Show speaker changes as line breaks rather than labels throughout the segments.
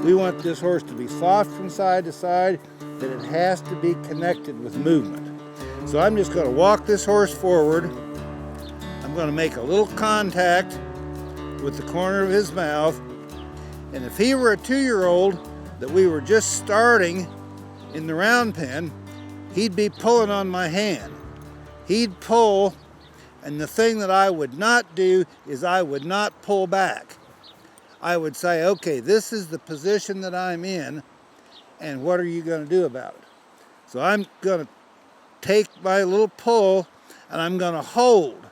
We want this horse to be soft from side to side, that it has to be connected with movement. So I'm just going to walk this horse forward. I'm going to make a little contact with the corner of his mouth. And if he were a 2-year-old that we were just starting in the round pen, he'd be pulling on my hand. He'd pull, and the thing that I would not do is I would not pull back. I would say, okay, this is the position that I'm in, and what are you going to do about it? So I'm going to take my little pull, and I'm going to hold.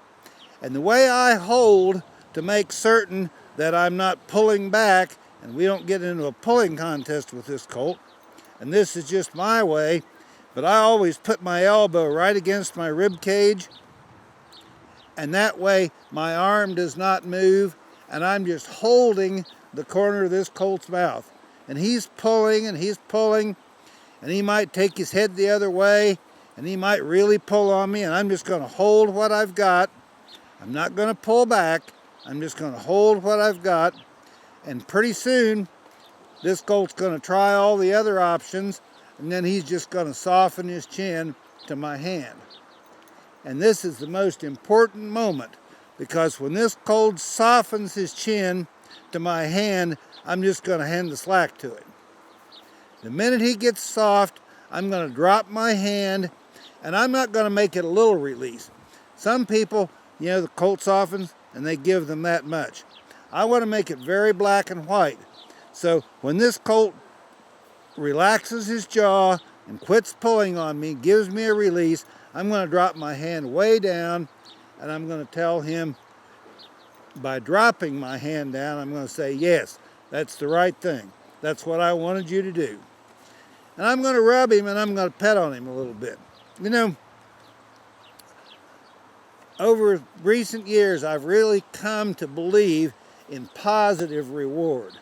And the way I hold to make certain that I'm not pulling back, and we don't get into a pulling contest with this colt, and this is just my way, but I always put my elbow right against my rib cage, and that way my arm does not move, and I'm just holding the corner of this colt's mouth. And he's pulling, and he might take his head the other way, and he might really pull on me, and I'm just going to hold what I've got. I'm not going to pull back. I'm just going to hold what I've got, and pretty soon this colt's going to try all the other options, and then he's just going to soften his chin to my hand. And this is the most important moment, because when this colt softens his chin to my hand, I'm just going to hand the slack to him. The minute he gets soft, I'm going to drop my hand, and I'm not going to make it a little release. Some people, the colt softens and they give them that much. I want to make it very black and white. So when this colt relaxes his jaw and quits pulling on me, gives me a release, I'm going to drop my hand way down, and I'm going to tell him, by dropping my hand down, I'm going to say, yes, that's the right thing. That's what I wanted you to do. And I'm going to rub him, and I'm going to pet on him a little bit. Over recent years, I've really come to believe in positive reward.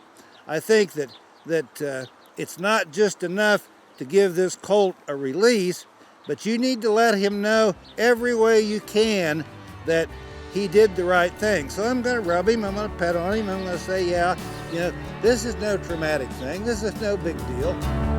I think that it's not just enough to give this colt a release, but you need to let him know every way you can that he did the right thing. So I'm going to rub him, I'm going to pet on him, I'm going to say, yeah, this is no traumatic thing, this is no big deal.